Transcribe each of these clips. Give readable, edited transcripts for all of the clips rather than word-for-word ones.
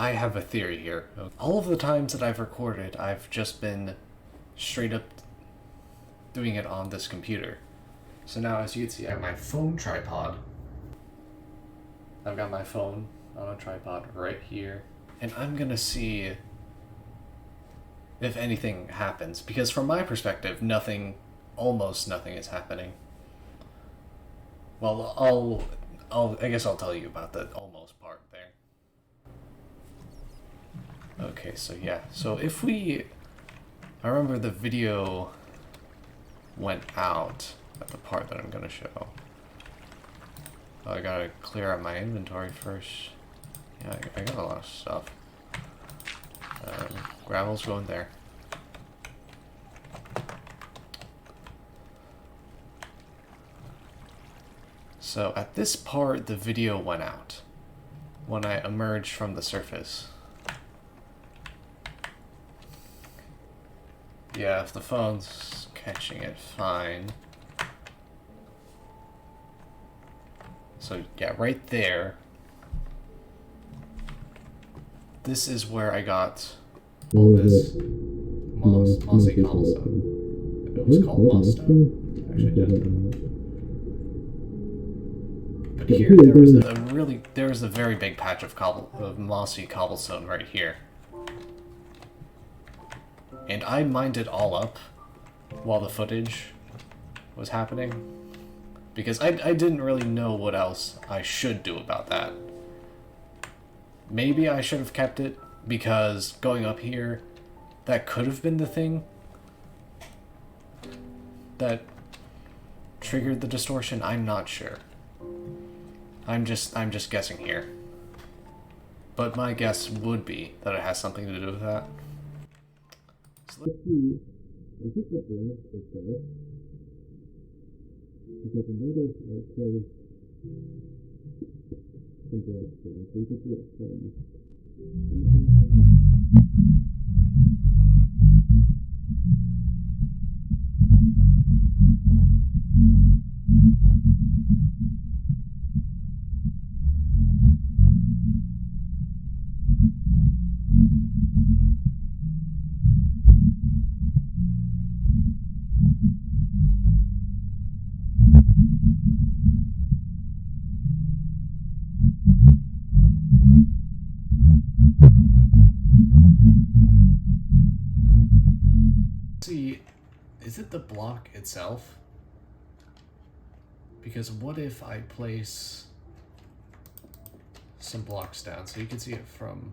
I have a theory here. All of the times that I've recorded, I've just been straight up doing it on this computer. So now, as you can see, I have my phone tripod. I've got my phone on a tripod right here. And I'm gonna see if anything happens. Because from my perspective, almost nothing is happening. Well, I guess I'll tell you about the almost part there. Okay, so yeah. So if I remember the video went out at the part that I'm gonna show. Oh, I gotta clear out my inventory first. Yeah, I got a lot of stuff. Gravel's going there. So at this part, the video went out when I emerged from the surface. Yeah, if the phone's catching it, fine. So yeah, right there. This is where I got all this mossy cobblestone. It was called moss stone? Actually, didn't. But here, there was a very big patch of mossy cobblestone right here. And I mined it all up while the footage was happening. Because I didn't really know what else I should do about that. Maybe I should have kept it, because going up here, that could have been the thing that triggered the distortion. I'm not sure. I'm just guessing here. But my guess would be that it has something to do with that. So let's see. I think the black is there. Because I noticed it shows some black things. So you can see it from see, is it the block itself? Because what if I place some blocks down so you can see it from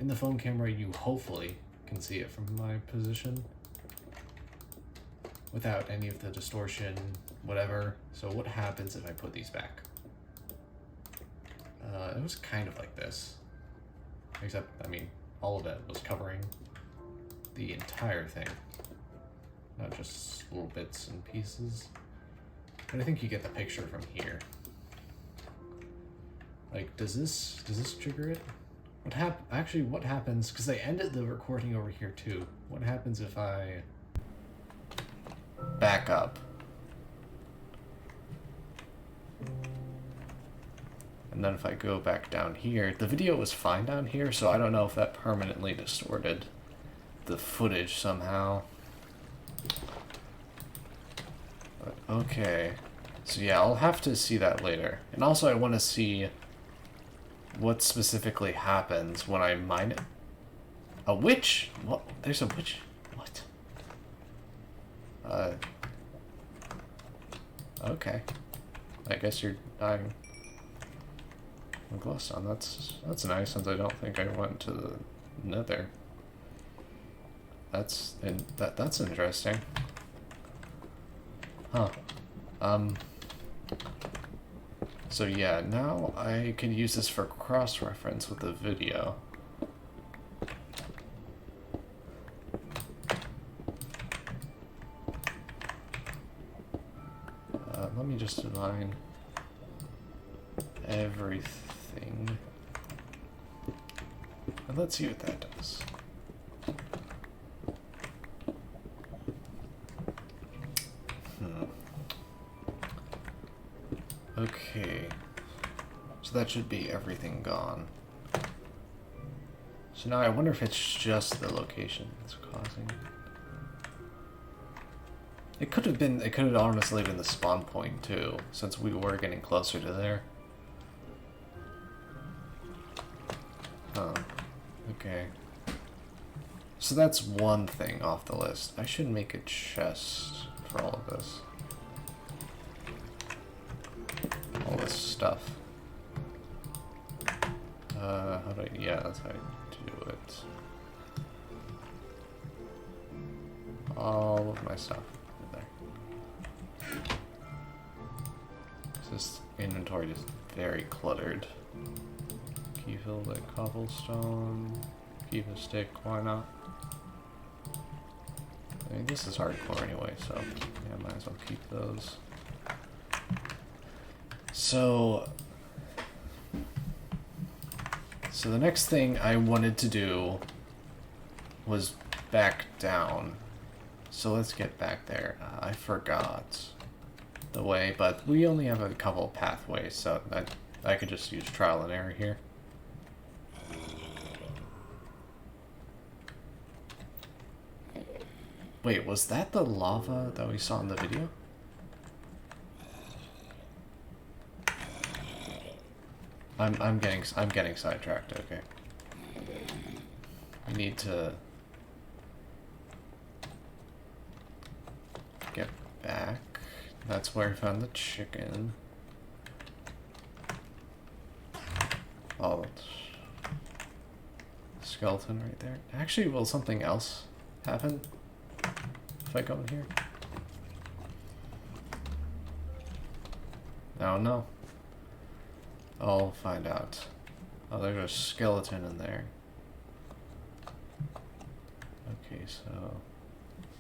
in the phone camera? You hopefully can see it from my position without any of the distortion, whatever. So what happens if I put these back? It was kind of like this, except, I mean, all of it was covering the entire thing, not just little bits and pieces. But I think you get the picture from here. Like, does this trigger it? What happens, because they ended the recording over here too. What happens if I back up? And then if I go back down here, the video was fine down here, so I don't know if that permanently distorted the footage somehow. But okay. So yeah, I'll have to see that later. And also I want to see what specifically happens when I mine it. A witch? What? There's a witch? What? Okay. I guess you're dying. Glowstone, that's nice, since I don't think I went to the nether. That's interesting. Huh. So yeah, now I can use this for cross-reference with the video. Let me just define everything. And let's see what that does. Okay. So that should be everything gone. So now I wonder if it's just the location that's causing it. It could have honestly been the spawn point too, since we were getting closer to there. Huh. Okay. So that's one thing off the list. I should make a chest for all of this. All this stuff. How do I, yeah, that's how I do it. All of my stuff in there. This inventory is very cluttered. Key filled like cobblestone. Keep a stick, why not? I mean, this is hardcore anyway, so yeah, might as well keep those. So the next thing I wanted to do was back down. So let's get back there. I forgot the way, but we only have a couple of pathways, so I could just use trial and error here. Wait, was that the lava that we saw in the video? I'm getting sidetracked, okay. We need to get back. That's where I found the chicken. Oh, skeleton right there. Actually, will something else happen if I go in here? Oh no. I'll find out. Oh, there's a skeleton in there. Okay, so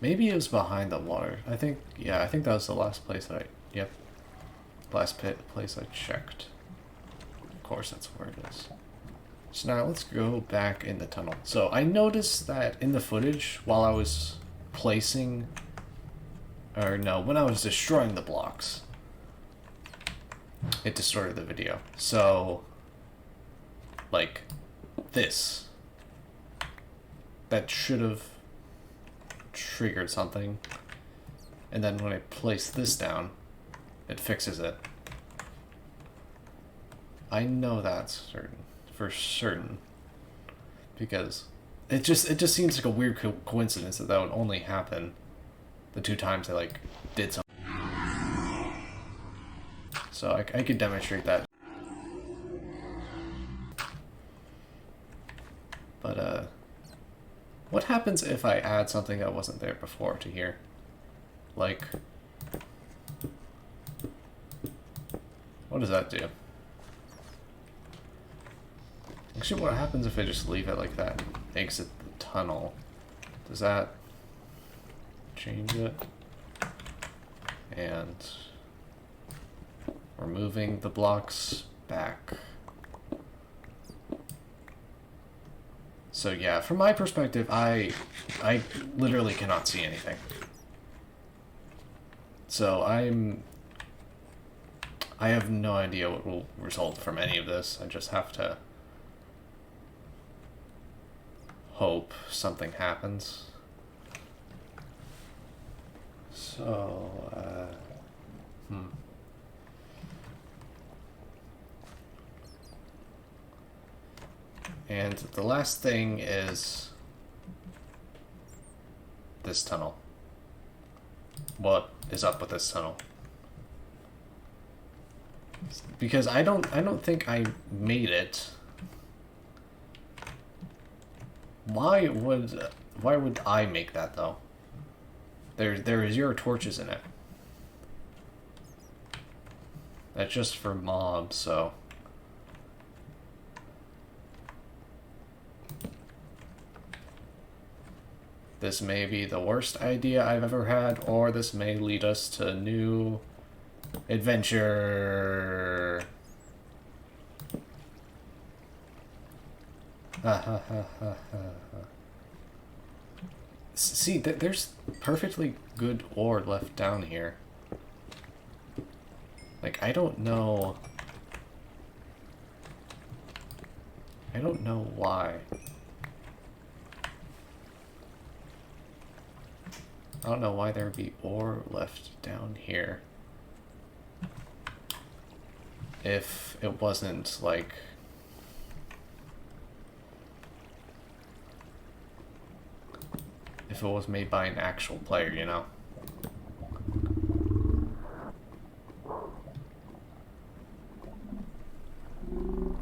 maybe it was behind the water. I think, yeah, I think that was the last place that yep, last place I checked. Of course, that's where it is. So now let's go back in the tunnel. So I noticed that in the footage, while I was placing, or no, when I was destroying the blocks, it distorted the video. So, like, this. That should have triggered something. And then when I place this down, it fixes it. I know that's certain, for certain. Because it just seems like a weird coincidence that would only happen the 2 times I, like, did something. So I could demonstrate that. But, what happens if I add something that wasn't there before to here? Like, what does that do? Actually, what happens if I just leave it like that and exit the tunnel? Does that change it? And we're moving the blocks back. So yeah, from my perspective, I literally cannot see anything. So I have no idea what will result from any of this. I just have to hope something happens. So, And the last thing is this tunnel. What is up with this tunnel? Because I don't think I made it. Why would I make that though? There are 0 torches in it. That's just for mobs, so. This may be the worst idea I've ever had, or this may lead us to a new adventure. See, there's perfectly good ore left down here. Like, I don't know why. I don't know why there would be ore left down here. If it wasn't like... if it was made by an actual player, you know?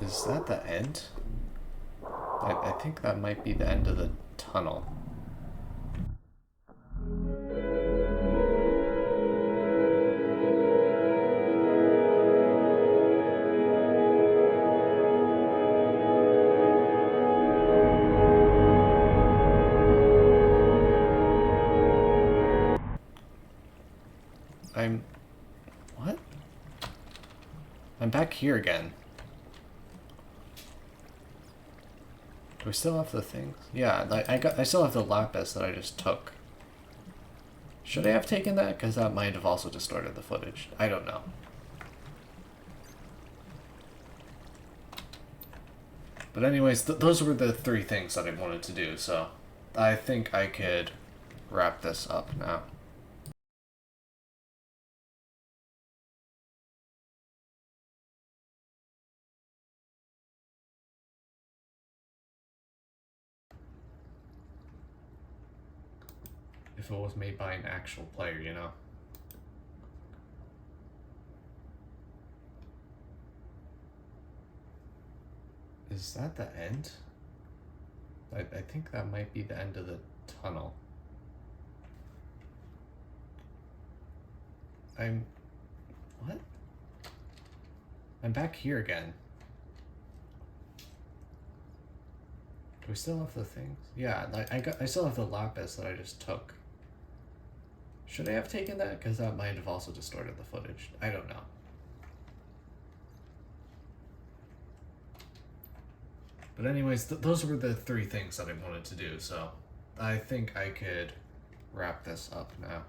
Is that the end? I think that might be the end of the tunnel. What? I'm back here again. Do we still have the things? Yeah, I still have the lapis that I just took. Should I have taken that? Because that might have also distorted the footage. I don't know. But anyways, those were the 3 things that I wanted to do, so I think I could wrap this up now. If it was made by an actual player, you know? Is that the end? I think that might be the end of the tunnel. What? I'm back here again. Do we still have the things? Yeah, I still have the lapis that I just took. Should I have taken that? Because that might have also distorted the footage. I don't know. But anyways, those were the 3 things that I wanted to do, so I think I could wrap this up now.